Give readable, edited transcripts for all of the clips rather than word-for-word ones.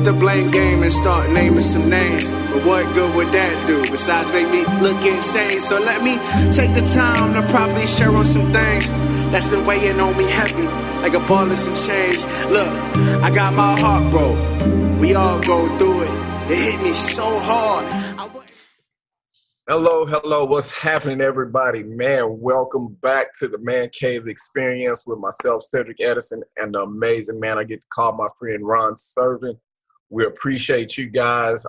up the blame game and start naming some names. But what good would that do besides make me look insane? So let me take the time to properly share on some things that's been weighing on me heavy, like a ball and some change. Look, I got my heart broke. We all go through it. It hit me so hard. Hello. What's happening, everybody? Man, welcome back to the Man Kave Experience with myself, Cedric Edison, and the amazing man I get to call my friend Ron Servant. We appreciate you guys,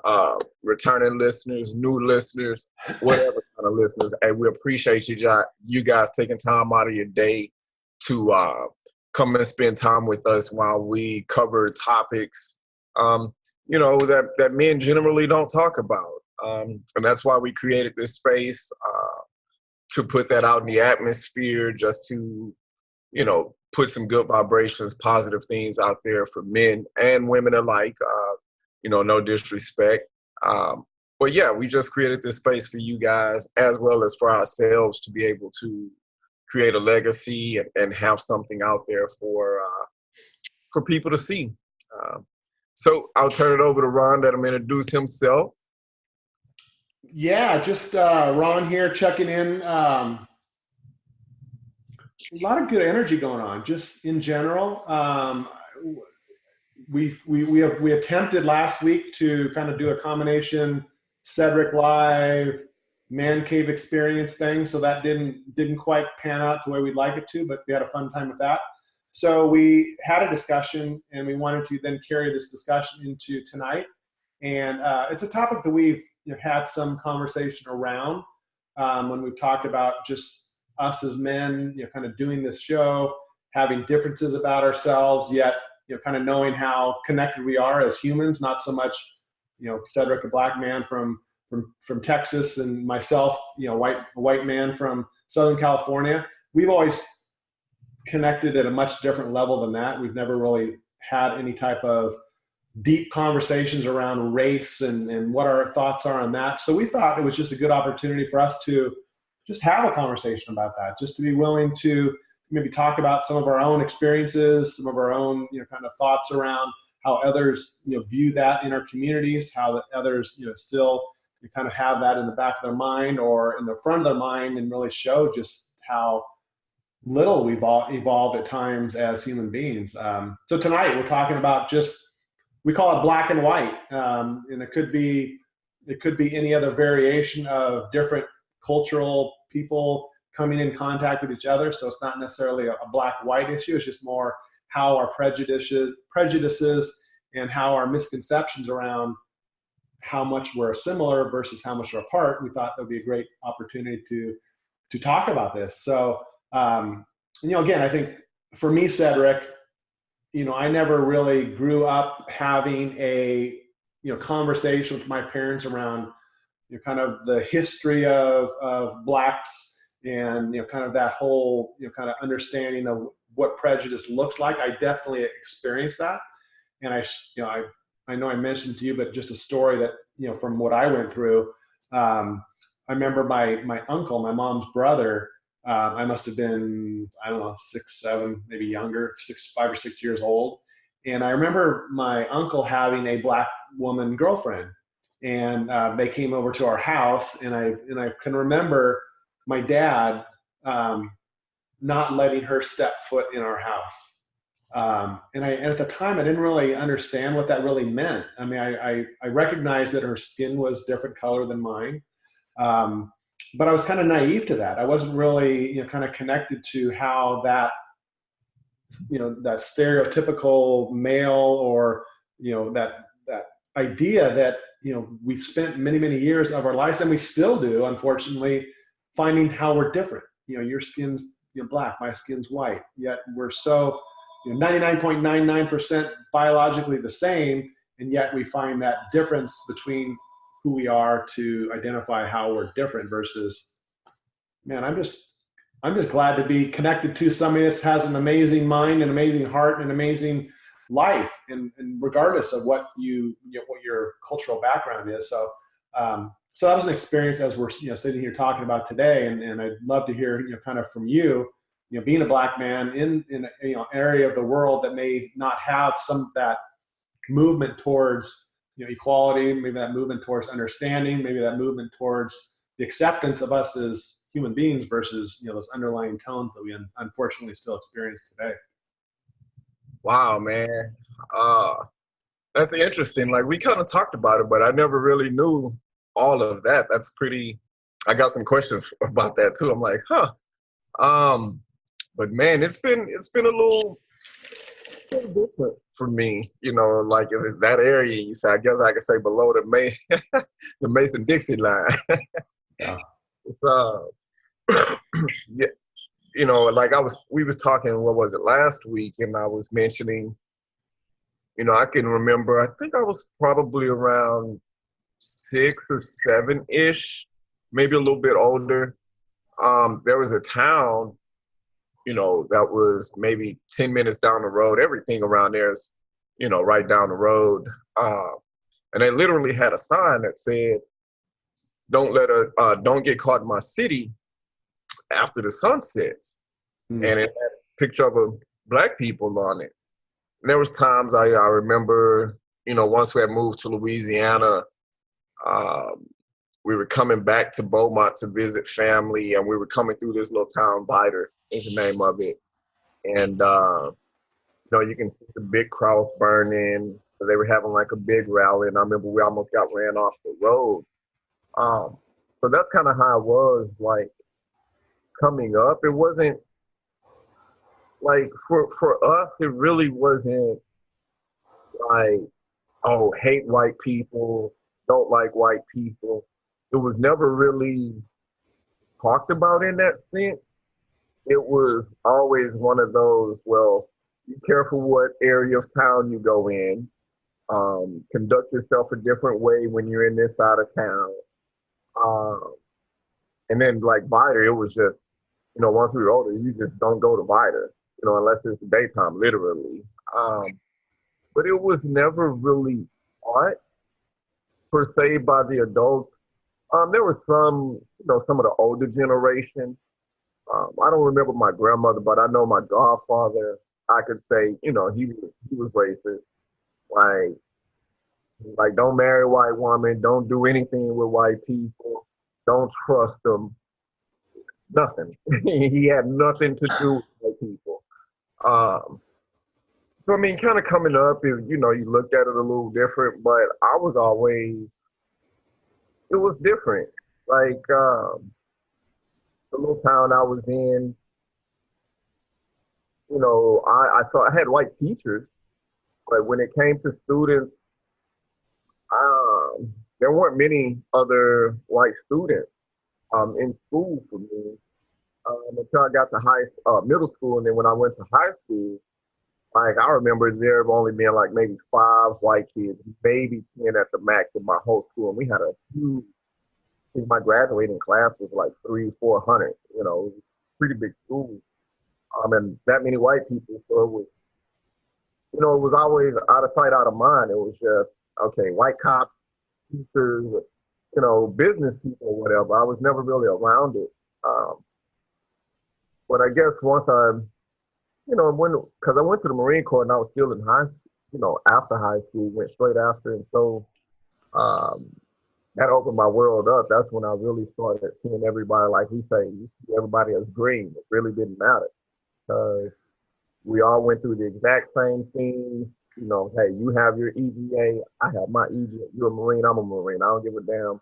returning listeners, new listeners, whatever kind of listeners. And we appreciate you guys taking time out of your day to come and spend time with us while we cover topics, that men generally don't talk about. And that's why we created this space, to put that out in the atmosphere, just to, put some good vibrations, positive things out there for men and women alike, no disrespect. But yeah, we just created this space for you guys as well as for ourselves to be able to create a legacy and have something out there for people to see. So I'll turn it over to Ron, let him introduce himself. Yeah, just Ron here checking in. A lot of good energy going on, just in general. We attempted last week to kind of do a combination Cedric Live, Man Kave Experience thing, so that didn't quite pan out the way we'd like it to, but we had a fun time with that. So we had a discussion, and we wanted to then carry this discussion into tonight. And it's a topic that we've had some conversation around when we've talked about just us as men, kind of doing this show, having differences about ourselves, yet kind of knowing how connected we are as humans. Not so much, Cedric, a black man from Texas, and myself, a white man from Southern California. We've always connected at a much different level than that. We've never really had any type of deep conversations around race and what our thoughts are on that. So we thought it was just a good opportunity for us to just have a conversation about that, just to be willing to maybe talk about some of our own experiences, some of our own, kind of thoughts around how others, view that in our communities, how that others, still kind of have that in the back of their mind or in the front of their mind, and really show just how little we've all evolved at times as human beings. So tonight we're talking about we call it black and white, and it could be any other variation of different cultural people coming in contact with each other. So it's not necessarily a black-white issue. It's just more how our prejudices and how our misconceptions around how much we're similar versus how much we're apart. We thought that would be a great opportunity to talk about this. So, again, I think for me, Cedric, I never really grew up having a, conversation with my parents around, kind of the history of blacks and, kind of that whole, kind of understanding of what prejudice looks like. I definitely experienced that. And I know I mentioned to you, but just a story that, from what I went through, I remember my uncle, my mom's brother, I must have been, 6, 7, maybe younger, 5 or 6 years old. And I remember my uncle having a black woman girlfriend, and they came over to our house, and I can remember my dad not letting her step foot in our house. And at the time, I didn't really understand what that really meant. I mean, I recognized that her skin was different color than mine. But I was kind of naive to that. I wasn't really, kind of connected to how that, that stereotypical male or, that idea that, we spent many, many years of our lives, and we still do, unfortunately, finding how we're different. Your skin's black, my skin's white, yet we're so 99.99% biologically the same, and yet we find that difference between who we are to identify how we're different versus, man, I'm just glad to be connected to somebody that has an amazing mind, an amazing heart, an amazing life, and regardless of what what your cultural background is. So that was an experience as we're sitting here talking about today, and I'd love to hear kind of from you, being a black man in an area of the world that may not have some of that movement towards, equality, maybe that movement towards understanding, maybe that movement towards the acceptance of us as human beings versus, those underlying tones that we unfortunately still experience today. Wow, man. That's interesting. Like, we kind of talked about it, but I never really knew all of that. That's pretty, I got some questions about that too. I'm like, huh. But man, it's been a little different for me, like in that area. You say, I guess I could say below the the Mason-Dixie line. Yeah. Yeah, like we was talking, what was it, last week, and I was mentioning, I can remember, I think I was probably around 6 or 7-ish, maybe a little bit older. There was a town, that was maybe 10 minutes down the road. Everything around there is, right down the road. And they literally had a sign that said, don't get caught in my city after the sun sets. And it had a picture of Black people on it. And there was times I remember, once we had moved to Louisiana, we were coming back to Beaumont to visit family, and we were coming through this little town, Biter is the name of it. And, you can see the big cross burning. They were having like a big rally, and I remember we almost got ran off the road. So that's kind of how it was, like, coming up. It wasn't, like, for us, it really wasn't like, oh, hate white people, don't like white people. It was never really talked about in that sense. It was always one of those, well, be careful what area of town you go in. Conduct yourself a different way when you're in this side of town. And then, like, Vida, it was just, once we were older, you just don't go to Vida, unless it's the daytime, literally. But it was never really taught, per se, by the adults. There was some, some of the older generation. I don't remember my grandmother, but I know my godfather, I could say, he was racist. Like, don't marry a white woman, don't do anything with white people, don't trust them, nothing. He had nothing to do with white people. So, I mean, kind of coming up, you looked at it a little different, but I was always, it was different. Like, the little town I was in, I thought I had white teachers, but when it came to students, there weren't many other white students in school for me until I got to middle school. And then when I went to high school, like, I remember there only being like maybe 5 white kids, maybe 10 at the max in my whole school. And we had a huge, I think my graduating class was like 300-400, pretty big school. And that many white people. So it was, it was always out of sight, out of mind. It was just, okay, white cops, teachers, business people or whatever. I was never really around it. But I guess once because I went to the Marine Corps and I was still in high school, after high school, went straight after. And so that opened my world up. That's when I really started seeing everybody, like we say, you see everybody as green. It really didn't matter. We all went through the exact same thing. Hey, you have your EVA, I have my EVA. You're a Marine, I'm a Marine. I don't give a damn.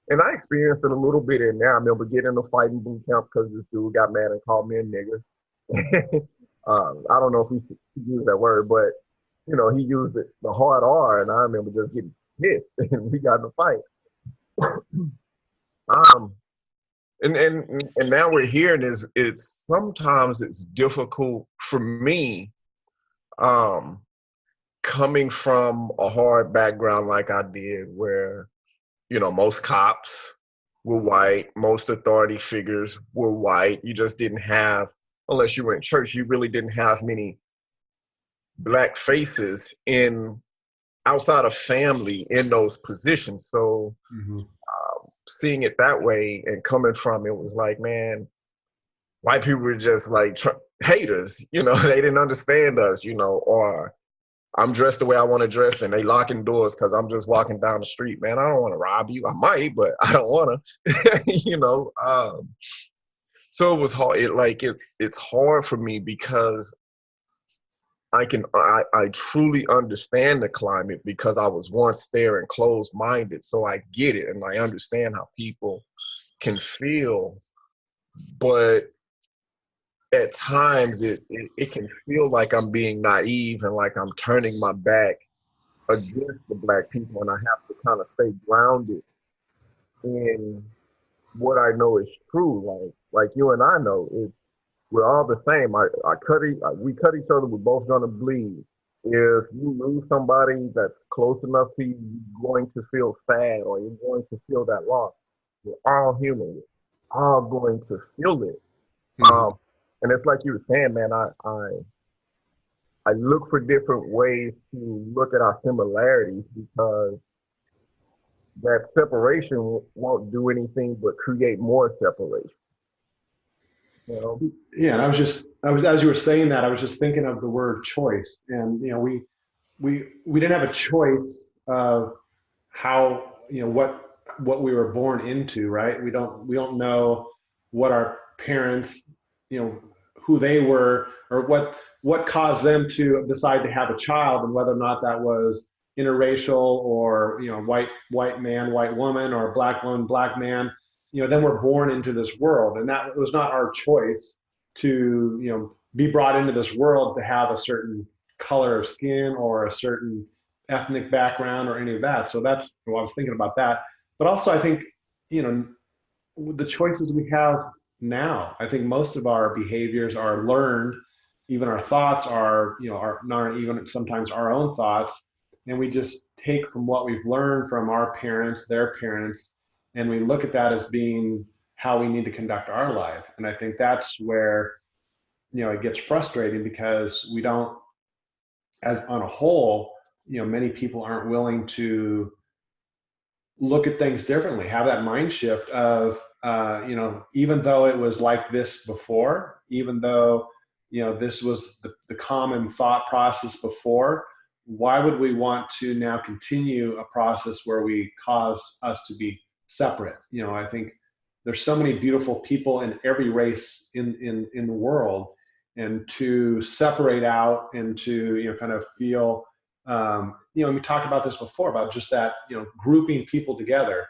And I experienced it a little bit in there. I remember getting in a fighting boot camp because this dude got mad and called me a nigger. I don't know if he used that word, but, he used the hard R, and I remember just getting pissed, and we got in a fight. And now we're here, and it's sometimes it's difficult for me, coming from a hard background like I did, where, most cops were white, most authority figures were white. You just didn't have, unless you were in church, you really didn't have many Black faces outside of family in those positions. So seeing it that way and coming from it was like, man, white people were just like haters, they didn't understand us, or I'm dressed the way I want to dress, and they locking doors because I'm just walking down the street. Man, I don't want to rob you. I might, but I don't want to. You know. So it was hard. It's hard for me because I truly understand the climate because I was once there and closed-minded. So I get it, and I understand how people can feel, but at times it can feel like I'm being naive and like I'm turning my back against the Black people, and I have to kind of stay grounded in what I know is true. Like you and I know, we're all the same. We cut each other. We're both gonna bleed. If you lose somebody that's close enough to you, you're going to feel sad, or you're going to feel that loss. We're all human. We're all going to feel it. Mhm. And it's like you were saying, man. I look for different ways to look at our similarities because that separation won't do anything but create more separation. You know? Yeah, and as you were saying that, I was just thinking of the word choice, and we didn't have a choice of how what we were born into, right? We don't know what our parents, who they were, or what caused them to decide to have a child, and whether or not that was interracial, or white man, white woman, or black woman, black man. Then we're born into this world, and that was not our choice to be brought into this world to have a certain color of skin or a certain ethnic background or any of that. So that's what I was thinking about that. But also, I think, you know, the choices we have now, I think most of our behaviors are learned. Even our thoughts are not even sometimes our own thoughts. And we just take from what we've learned from our parents, their parents, and we look at that as being how we need to conduct our life. And I think that's where, it gets frustrating because we don't, as on a whole, many people aren't willing to look at things differently, have that mind shift of, even though it was like this before, even though, this was the common thought process before, why would we want to now continue a process where we cause us to be separate? I think there's so many beautiful people in every race in the world, and to separate out and to, kind of feel, we talked about this before about just that, grouping people together,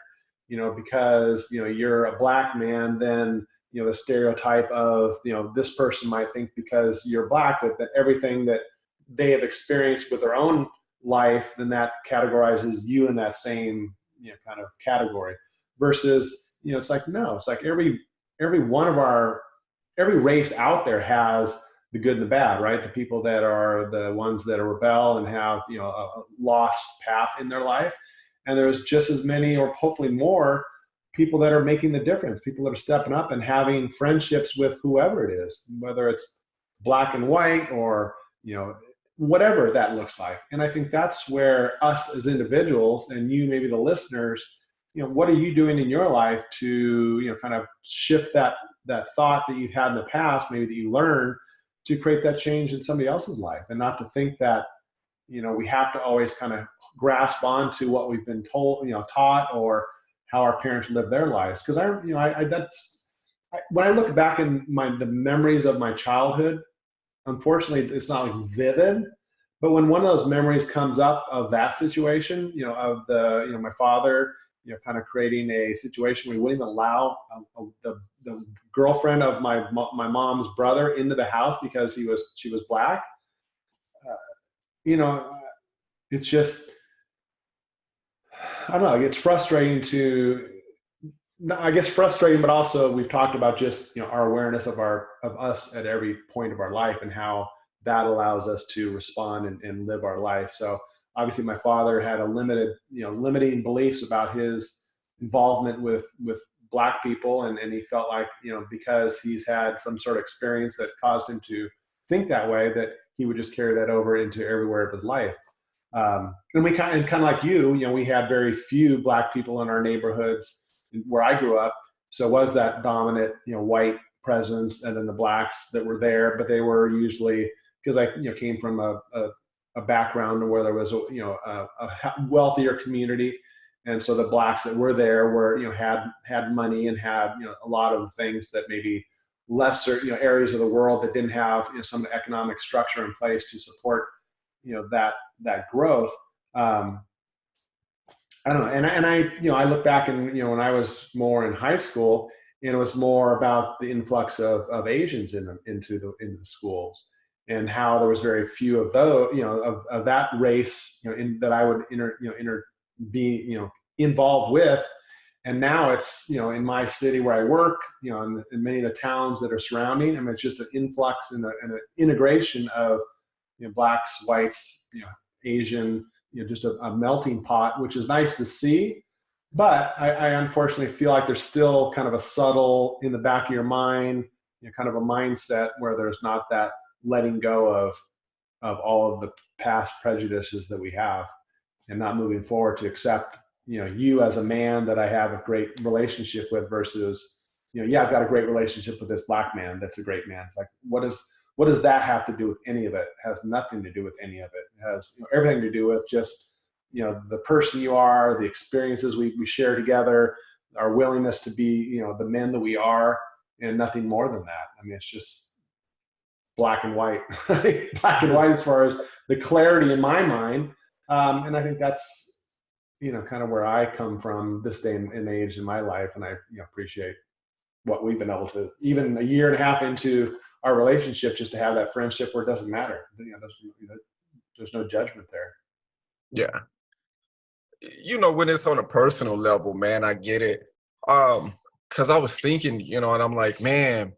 because, you're a black man, then, the stereotype of, this person might think because you're black that everything that they have experienced with their own life, then that categorizes you in that same, kind of category. Versus, it's like, no, it's like every one of every race out there has the good and the bad, right? The people that are the ones that are rebel and have, a lost path in their life. And there's just as many, or hopefully more, people that are making the difference, people that are stepping up and having friendships with whoever it is, whether it's black and white or, whatever that looks like. And I think that's where us as individuals, and you, maybe the listeners, what are you doing in your life to, kind of shift that thought that you've had in the past, maybe that you learned, to create that change in somebody else's life, and not to think that, we have to always kind of grasp onto what we've been told, taught, or how our parents live their lives. Because when I look back in the memories of my childhood, unfortunately, it's not like vivid, but when one of those memories comes up of that situation, of my father, kind of creating a situation where we wouldn't even allow the girlfriend of my mom's brother into the house because she was black. It's just, I don't know. It's frustrating I guess frustrating, but also we've talked about just, our awareness of us at every point of our life, and how that allows us to respond and live our life. So obviously my father had limiting beliefs about his involvement with black people. And he felt like, because he's had some sort of experience that caused him to think that way, that he would just carry that over into everywhere of his life. And we kind of like you, we had very few black people in our neighborhoods where I grew up. So it was that dominant, white presence, and then the blacks that were there, but they were usually, because I, came from a a background where there was, a wealthier community. And so the blacks that were there were, had money and had, a lot of the things that maybe lesser, areas of the world that didn't have, some of the economic structure in place to support, that growth. I don't know. And I look back and, when I was more in high school, and it was more about the influx of Asians into the schools, and how there was very few of those, of that race, that I would be involved with. And now it's, in my city where I work, in many of the towns that are surrounding, I mean, it's just an influx and an integration of, blacks, whites, Asian, just a melting pot, which is nice to see. But I unfortunately feel like there's still kind of a subtle, in the back of your mind, kind of a mindset where there's not that letting go of all of the past prejudices that we have, and not moving forward to accept, you as a man that I have a great relationship with versus, I've got a great relationship with this black man that's a great man. It's like, what does that have to do with any of it? It has nothing to do with any of it. It has everything to do with just, the person you are, the experiences we share together, our willingness to be, the men that we are, and nothing more than that. I mean, it's just black and white, black and white as far as the clarity in my mind. And I think that's, kind of where I come from this day and age in my life. And I appreciate what we've been able to, even a year and a half into our relationship, just to have that friendship where it doesn't matter. There's no judgment there. Yeah. When it's on a personal level, man, I get it. Cause I was thinking, and I'm like, man,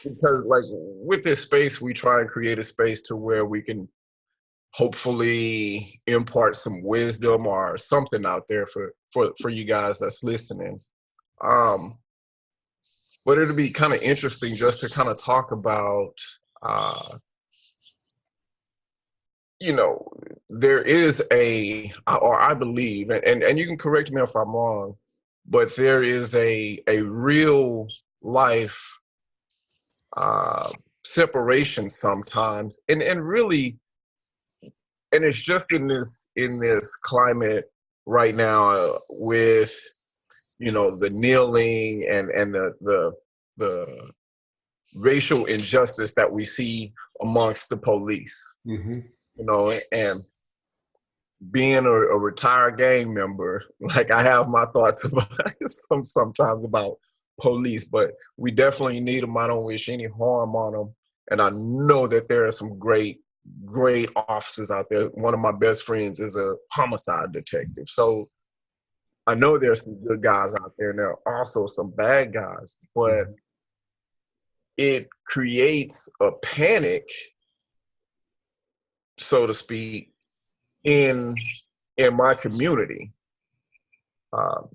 because like with this space, we try and create a space to where we can hopefully impart some wisdom or something out there for you guys that's listening. But it'll be kind of interesting just to kind of talk about, there is or I believe, and you can correct me if I'm wrong, but there is a real life separation sometimes, and really, and it's just in this climate right now with the kneeling and the racial injustice that we see amongst the police. Mm-hmm. And being a retired gang member, like I have my thoughts about sometimes about police, but we definitely need them. I don't wish any harm on them. And I know that there are some great officers out there. One of my best friends is a homicide detective. So I know there's some good guys out there, and there are also some bad guys, but it creates a panic, so to speak, in my community,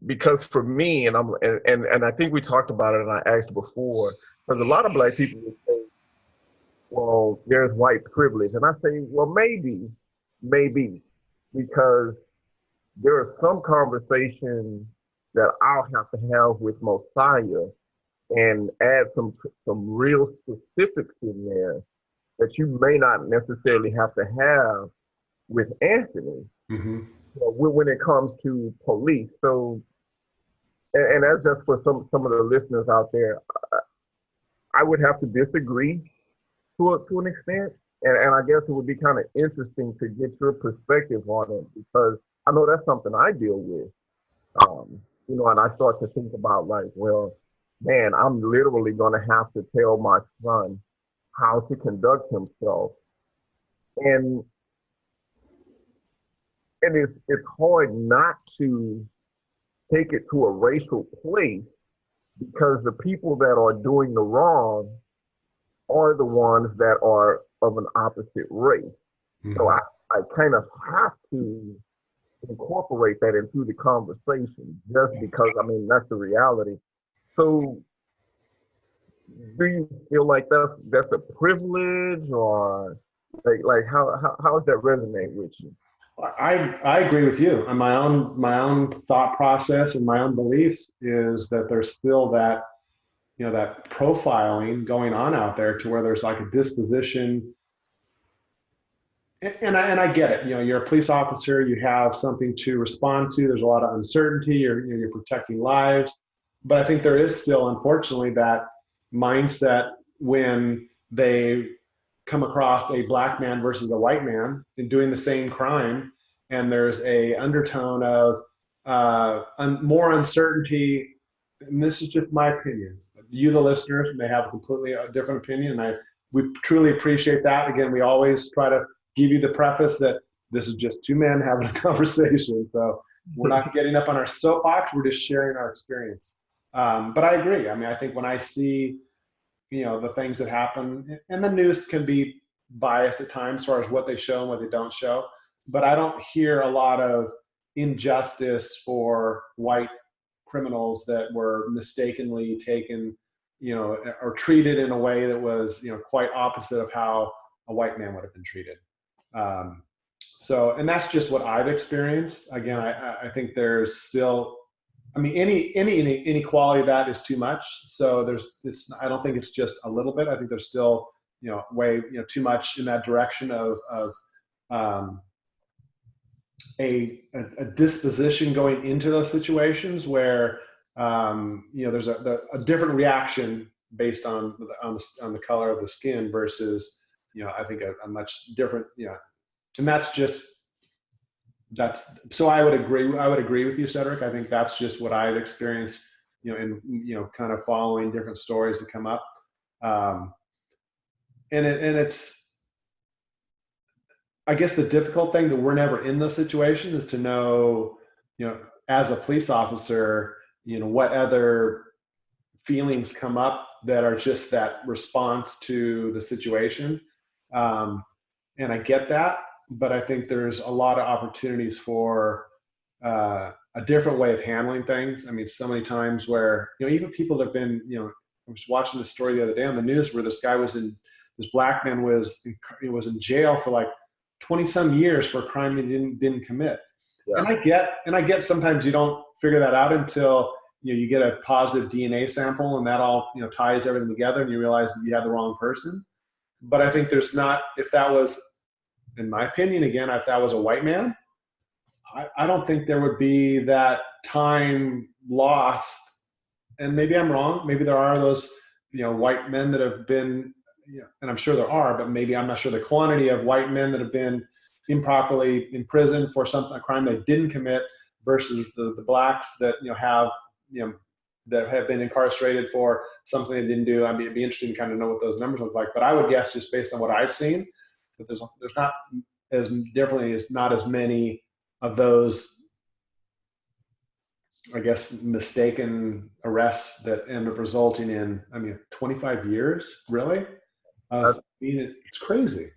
because for me, and I think we talked about it, and I asked before, because a lot of black people would say, well, there's white privilege, and I say, well, maybe, because there are some conversations that I'll have to have with Mosiah and add some real specifics in there that you may not necessarily have to have with Anthony, when it comes to police. So, and that's just for some of the listeners out there, I would have to disagree to an extent, and I guess it would be kind of interesting to get your perspective on it, because I know that's something I deal with, and I start to think about like, well, man, I'm literally going to have to tell my son how to conduct himself, and it's hard not to take it to a racial place, because the people that are doing the wrong are the ones that are of an opposite race. Mm-hmm. So I kind of have to incorporate that into the conversation, just because, that's the reality. So do you feel like that's a privilege, or like how does that resonate with you? I agree with you. And my own thought process and my own beliefs is that there's still that, that profiling going on out there, to where there's like a disposition And I get it. You're a police officer. You have something to respond to. There's a lot of uncertainty. You're protecting lives, but I think there is still, unfortunately, that mindset when they come across a black man versus a white man and doing the same crime, and there's a undertone of more uncertainty. And this is just my opinion. You, the listeners, may have a completely different opinion. We truly appreciate that. Again, we always try to give you the preface that this is just two men having a conversation. So we're not getting up on our soapbox. We're just sharing our experience. But I agree. I mean, I think when I see, the things that happen, and the news can be biased at times as far as what they show and what they don't show, but I don't hear a lot of injustice for white criminals that were mistakenly taken, or treated in a way that was, quite opposite of how a white man would have been treated. And that's just what I've experienced. Again, I think there's still, any inequality of that is too much. So I don't think it's just a little bit. I think there's still, way, too much in that direction of a disposition going into those situations where, there's a different reaction based on the color of the skin versus, I think a much different, and so I would agree with you, Cedric. I think that's just what I've experienced, in, kind of following different stories that come up. And it's, I guess the difficult thing that we're never in those situations is to know, as a police officer, what other feelings come up that are just that response to the situation. And I get that, but I think there's a lot of opportunities for a different way of handling things. I mean, so many times where, even people that have been, I was watching this story the other day on the news where this black man was in jail for like 20 some years for a crime he didn't commit. Yeah. And I get sometimes you don't figure that out until, you get a positive DNA sample and that all, ties everything together and you realize that you have the wrong person. But I think there's not, if that was, in my opinion, again, if that was a white man, I don't think there would be that time lost. And maybe I'm wrong. Maybe there are those, white men that have been, and I'm sure there are, but maybe I'm not sure the quantity of white men that have been improperly in prison for a crime they didn't commit versus the blacks that, that have been incarcerated for something they didn't do. I mean, it'd be interesting to kind of know what those numbers look like. But I would guess, just based on what I've seen, that there's not not as many of those, I guess, mistaken arrests that end up resulting in, 25 years, really? It's crazy.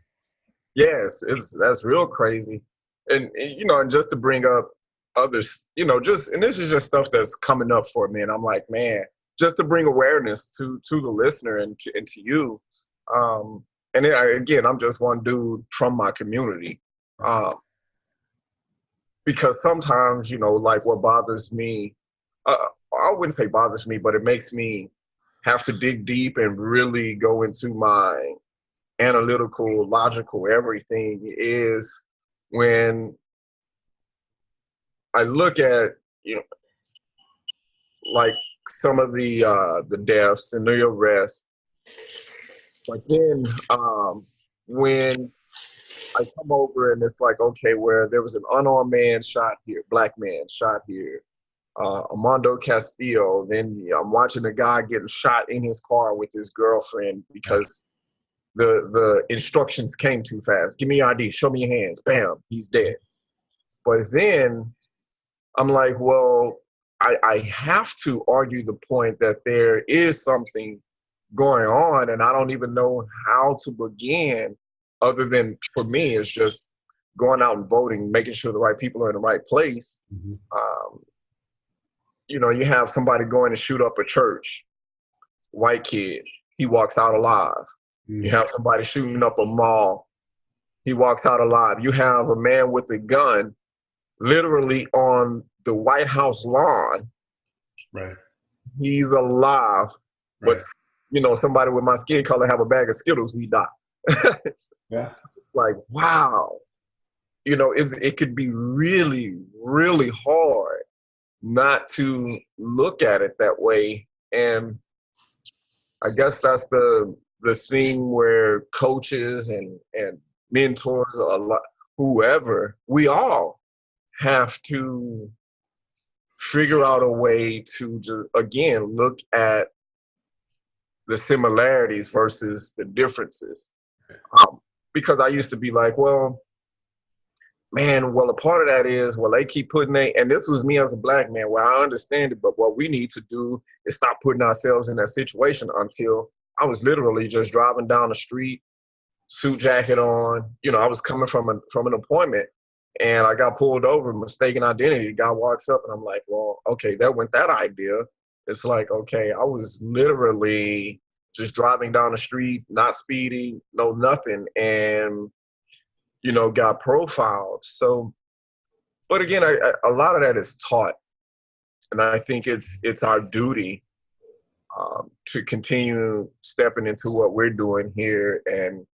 Yes, that's real crazy. And and just to bring up others, and this is just stuff that's coming up for me. And I'm like, man, just to bring awareness to the listener and to you. And then again, I'm just one dude from my community. Because sometimes, like what bothers me, I wouldn't say bothers me, but it makes me have to dig deep and really go into my analytical, logical everything is when I look at, like some of the deaths and the arrests. But then when I come over and it's like, okay, where there was an unarmed man shot here, black man shot here, Armando Castillo. Then I'm watching a guy getting shot in his car with his girlfriend because the instructions came too fast. Give me your ID. Show me your hands. Bam, he's dead. But then I'm like, well, I have to argue the point that there is something going on, and I don't even know how to begin. Other than, for me, it's just going out and voting, making sure the right people are in the right place. Mm-hmm. You have somebody going to shoot up a church, white kid, he walks out alive. Mm-hmm. You have somebody shooting up a mall, he walks out alive. You have a man with a gun literally on the White House lawn. Right. He's alive. Right. But, somebody with my skin color have a bag of Skittles, we die. Yeah. It's like, wow, it could be really, really hard not to look at it that way. And I guess that's the thing where coaches and mentors, a lot, whoever, we all have to figure out a way to just, again, look at the similarities versus the differences. Because I used to be like, well, man, well, a part of that is, well, they keep putting and this was me as a black man, where I understand it, but what we need to do is stop putting ourselves in that situation. Until I was literally just driving down the street, suit jacket on. I was coming from an appointment, and I got pulled over, mistaken identity. The guy walks up, and I'm like, well, okay, there went that idea. It's like, okay, I was literally just driving down the street, not speeding, no nothing, and got profiled. So, but again, a lot of that is taught, and I think it's our duty to continue stepping into what we're doing here, and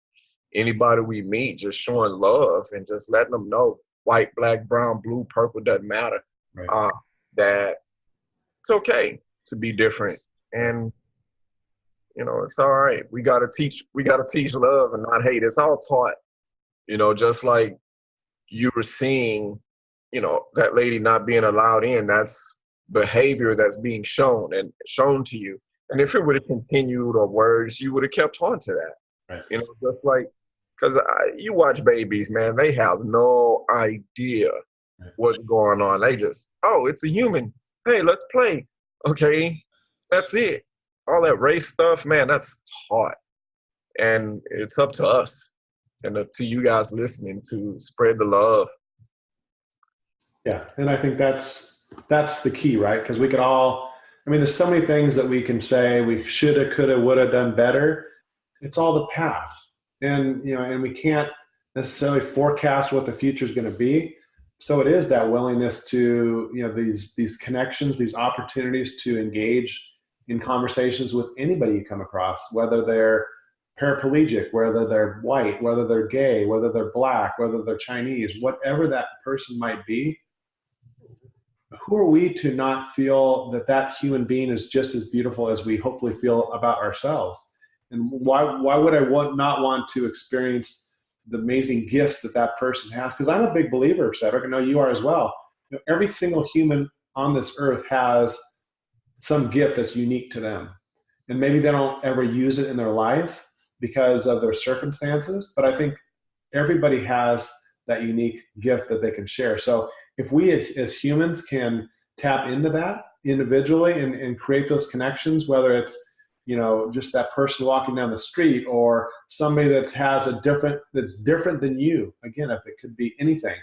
anybody we meet, just showing love and just letting them know, white, black, brown, blue, purple, doesn't matter. Right. That it's okay to be different, and it's all right. We gotta teach love and not hate. It's all taught. Just like you were seeing, that lady not being allowed in, that's behavior that's being shown to you. And if it would have continued, or words, you would have kept on to that. Right. Just like, because you watch babies, man, they have no idea what's going on. They just, oh, it's a human. Hey, let's play. Okay, that's it. All that race stuff, man, that's taught. And it's up to us and to you guys listening to spread the love. Yeah, and I think that's the key, right? Because we could all, there's so many things that we can say we shoulda, coulda, woulda done better. It's all the past, and and we can't necessarily forecast what the future is going to be. So it is that willingness to these connections, these opportunities to engage in conversations with anybody you come across, whether they're paraplegic, whether they're white, whether they're gay, whether they're black, whether they're Chinese, whatever that person might be. Who are we to not feel that human being is just as beautiful as we hopefully feel about ourselves? And why would I not want to experience the amazing gifts that person has? Because I'm a big believer, Cedric, I know you are as well. Every single human on this earth has some gift that's unique to them. And maybe they don't ever use it in their life because of their circumstances, but I think everybody has that unique gift that they can share. So if we as humans can tap into that individually and create those connections, whether it's just that person walking down the street, or somebody that has that's different than you. Again, if it could be anything,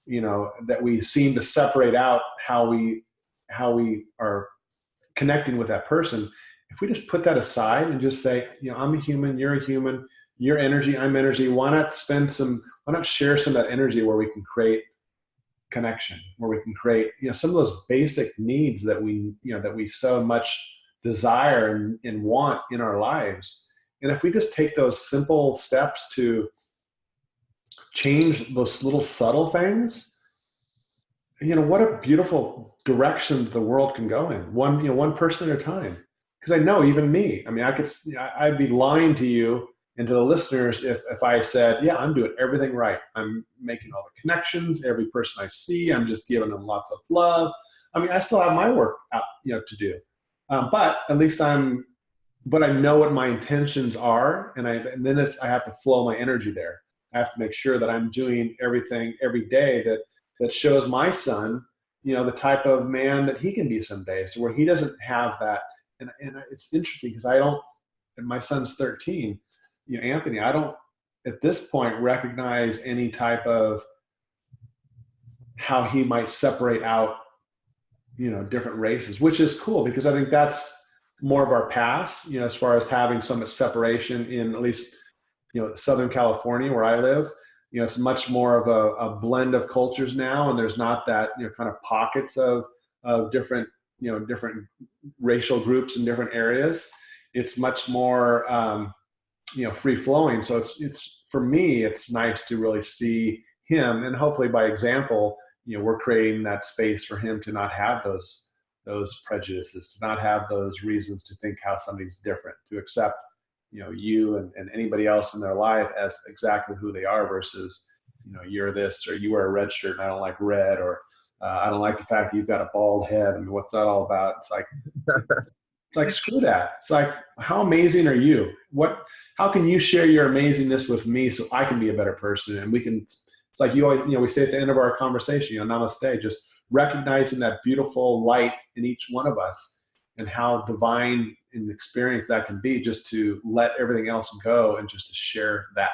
that we seem to separate out how we are connecting with that person. If we just put that aside and just say, I'm a human, you're a human, you're energy, I'm energy. Why not share some of that energy where we can create connection, where we can create, some of those basic needs that we so much desire and want in our lives. And if we just take those simple steps to change those little subtle things, what a beautiful direction the world can go in, one person at a time. Because I know even me, I'd be lying to you and to the listeners if I said, yeah, I'm doing everything right. I'm making all the connections. Every person I see, I'm just giving them lots of love. I still have my work out, to do. But at least I know what my intentions are. And then I have to flow my energy there. I have to make sure that I'm doing everything every day that shows my son, the type of man that he can be someday. So where he doesn't have that. And it's interesting because and my son's 13, Anthony, I don't at this point recognize any type of how he might separate out, different races, which is cool because I think that's more of our past, as far as having so much separation in at least, Southern California where I live. It's much more of a blend of cultures now, and there's not that, kind of pockets of different, different racial groups in different areas. It's much more, free flowing. So it's for me, it's nice to really see him, and hopefully by example, we're creating that space for him to not have those prejudices, to not have those reasons to think how somebody's different, to accept, you and anybody else in their life as exactly who they are versus, you're this, or you wear a red shirt and I don't like red, or I don't like the fact that you've got a bald head. I mean, what's that all about? It's like, screw that. It's like, how amazing are you? How can you share your amazingness with me so I can be a better person? And we can, it's like you always, we say at the end of our conversation, namaste, just recognizing that beautiful light in each one of us and how divine an experience that can be, just to let everything else go and just to share that.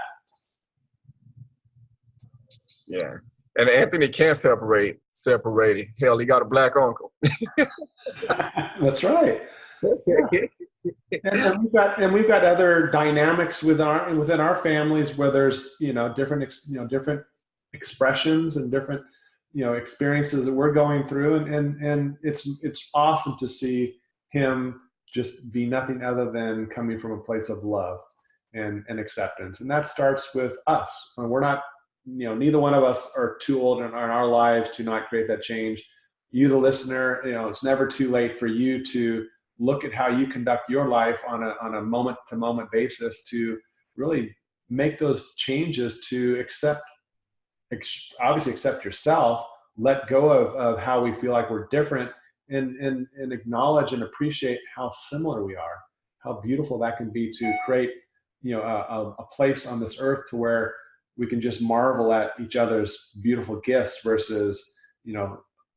Yeah. And Anthony can't separate. Hell, he got a black uncle. That's right. And we've got other dynamics within our families where there's different expressions and different experiences that we're going through, and it's awesome to see him just be nothing other than coming from a place of love and acceptance, and that starts with us. And we're not, neither one of us are too old in our lives to not create that change. You, the listener, it's never too late for you to look at how you conduct your life on a moment to moment basis to really make those changes to obviously accept yourself, let go of how we feel like we're different, and acknowledge and appreciate how similar we are, how beautiful that can be to create, a place on this earth to where we can just marvel at each other's beautiful gifts versus,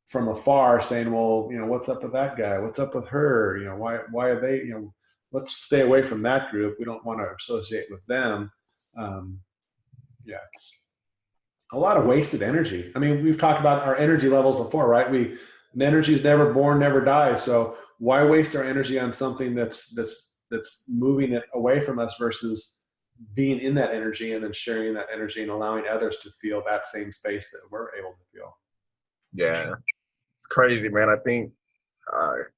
from afar saying, well, what's up with that guy? What's up with her? Why are they, let's stay away from that group. We don't want to associate with them. It's a lot of wasted energy. I mean, we've talked about our energy levels before, right? The energy is never born, never dies. So why waste our energy on something that's moving it away from us versus being in that energy and then sharing that energy and allowing others to feel that same space that we're able to feel. Yeah, it's crazy, man. I think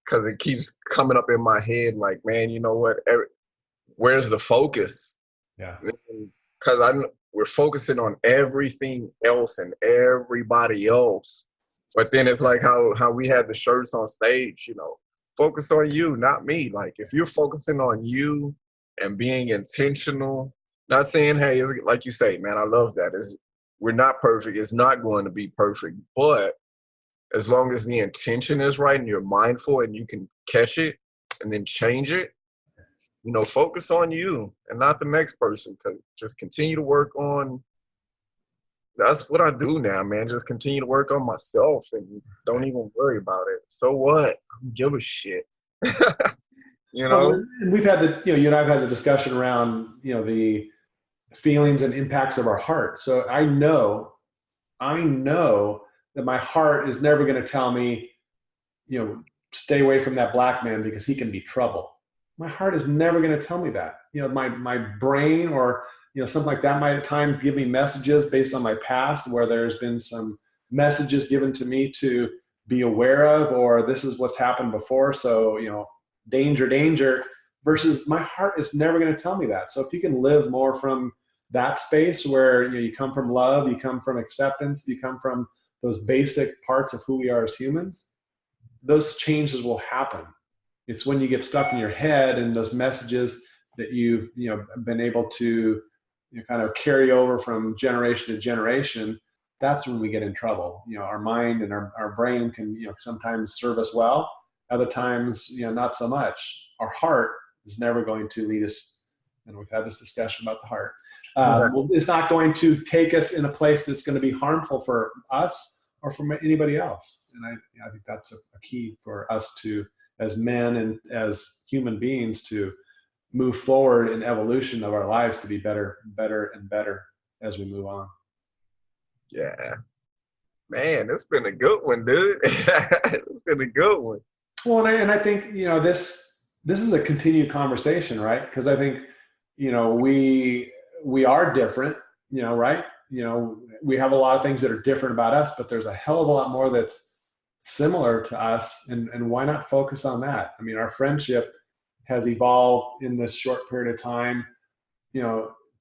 because it keeps coming up in my head, like, man, you know what? Where's the focus? Yeah. Because we're focusing on everything else and everybody else. But then it's like how we had the shirts on stage, focus on you, not me. Like, if you're focusing on you and being intentional, not saying, hey, it's, like you say, man, I love that. We're not perfect. It's not going to be perfect. But as long as the intention is right and you're mindful and you can catch it and then change it, focus on you and not the next person. Just continue to work on. That's what I do now, man. Just continue to work on myself and don't even worry about it. So what? I don't give a shit. Well, and we've had you and I've had the discussion around, the feelings and impacts of our heart. So I know that my heart is never going to tell me, stay away from that black man because he can be trouble. My heart is never going to tell me that. My brain or, something like that might at times give me messages based on my past where there's been some messages given to me to be aware of, or this is what's happened before. So, danger, versus my heart is never going to tell me that. So if you can live more from that space where, you come from love, you come from acceptance, you come from those basic parts of who we are as humans, those changes will happen. It's when you get stuck in your head and those messages that you've, been able to kind of carry over from generation to generation, that's when we get in trouble. Our mind and our brain can, sometimes serve us well. Other times, not so much. Our heart is never going to lead us, and we've had this discussion about the heart. It's not going to take us in a place that's going to be harmful for us or for anybody else. And I think that's a key for us to, as men and as human beings, to move forward in evolution of our lives to be better and better as we move on. Yeah. Man, it's been a good one, dude. It's been a good one. Well, and I think, this is a continued conversation, right? Because I think, we are different, right? We have a lot of things that are different about us, but there's a hell of a lot more that's similar to us. And why not focus on that? I mean, our friendship has evolved in this short period of time,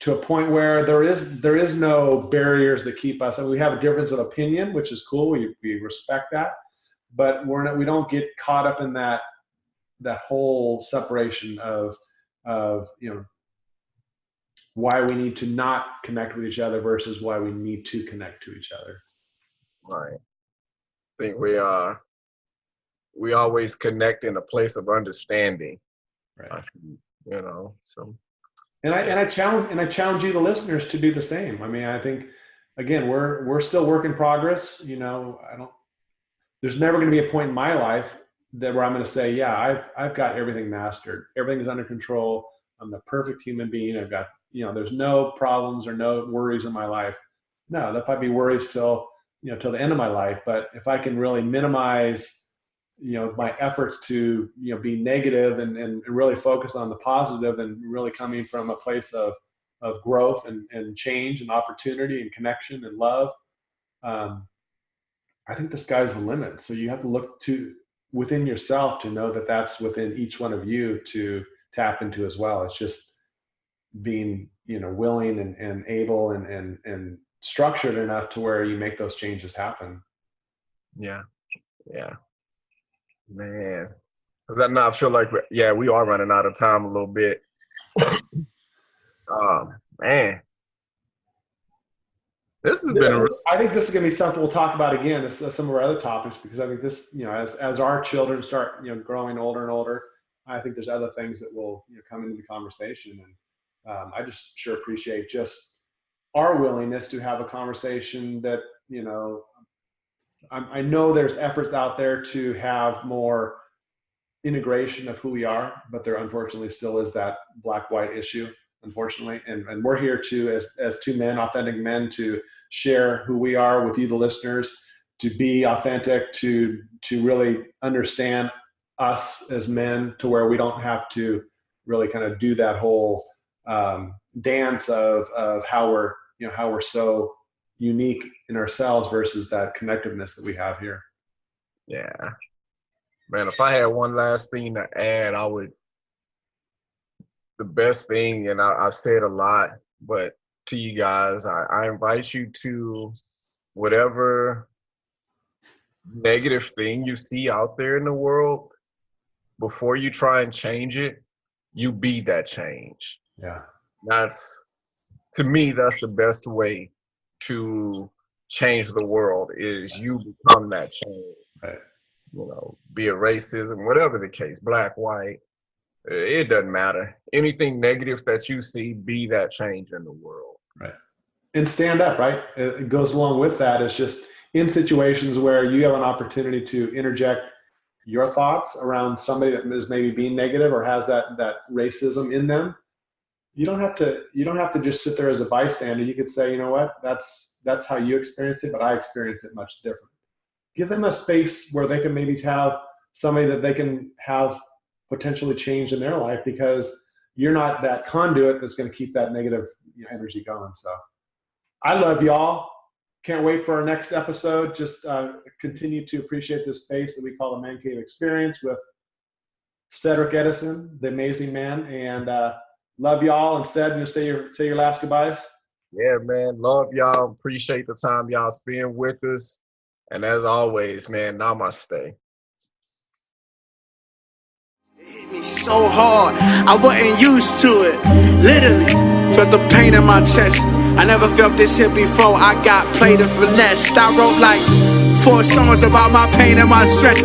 to a point where there is no barriers that keep us. I mean, we have a difference of opinion, which is cool. We respect that, but we don't get caught up in that whole separation of why we need to not connect with each other versus why we need to connect to each other. Right. I think we always connect in a place of understanding. Right. So. And I challenge you, the listeners, to do the same. I mean, I think, again, we're still work in progress. There's never going to be a point in my life where I'm going to say, yeah, I've got everything mastered. Everything is under control. I'm the perfect human being. I've got, there's no problems or no worries in my life. No, that might be worries till the end of my life. But if I can really minimize, my efforts to, be negative and really focus on the positive and really coming from a place of growth and change and opportunity and connection and love, I think the sky's the limit. So you have to look within yourself to know that that's within each one of you to tap into as well. It's just being, willing and able and structured enough to where you make those changes happen. Yeah. Man. I feel like, we are running out of time a little bit. Man. This has been I think this is going to be something we'll talk about again as some of our other topics, because I think this, as our children start, growing older and older, I think there's other things that will come into the conversation. And I just sure appreciate just our willingness to have a conversation that, I know there's efforts out there to have more integration of who we are, but there unfortunately still is that black-white issue, unfortunately. And we're here to, as two men, authentic men, to share who we are with you, the listeners, to be authentic, to really understand us as men, to where we don't have to really kind of do that whole dance of how we're so unique in ourselves versus that connectiveness that we have here. Yeah. Man, if I had one last thing to add, the best thing, and I've said a lot, but to you guys, I invite you to whatever negative thing you see out there in the world, before you try and change it, you be that change. Yeah. To me, that's the best way to change the world, is you become that change. Right. Be it racism, whatever the case, black, white, it doesn't matter. Anything negative that you see, be that change in the world. Right. And stand up, right? It goes along with that. It's just in situations where you have an opportunity to interject your thoughts around somebody that is maybe being negative or has that racism in them. You don't have to just sit there as a bystander. You could say, you know what, that's how you experience it, but I experience it much different. Give them a space where they can maybe have somebody that they can have potentially change in their life, because you're not that conduit that's going to keep that negative energy going. So I love y'all. Can't wait for our next episode. Just continue to appreciate this space that we call the Man Kave Experience with Cedric Edison, the amazing man. And love y'all. And Ced, you say your last goodbyes. Yeah, man. Love y'all. Appreciate the time y'all spend with us. And as always, man, namaste. It hit me so hard, I wasn't used to it. Literally, felt the pain in my chest. I never felt this hit before. I got played and finessed. I wrote like 4 songs about my pain and my stress.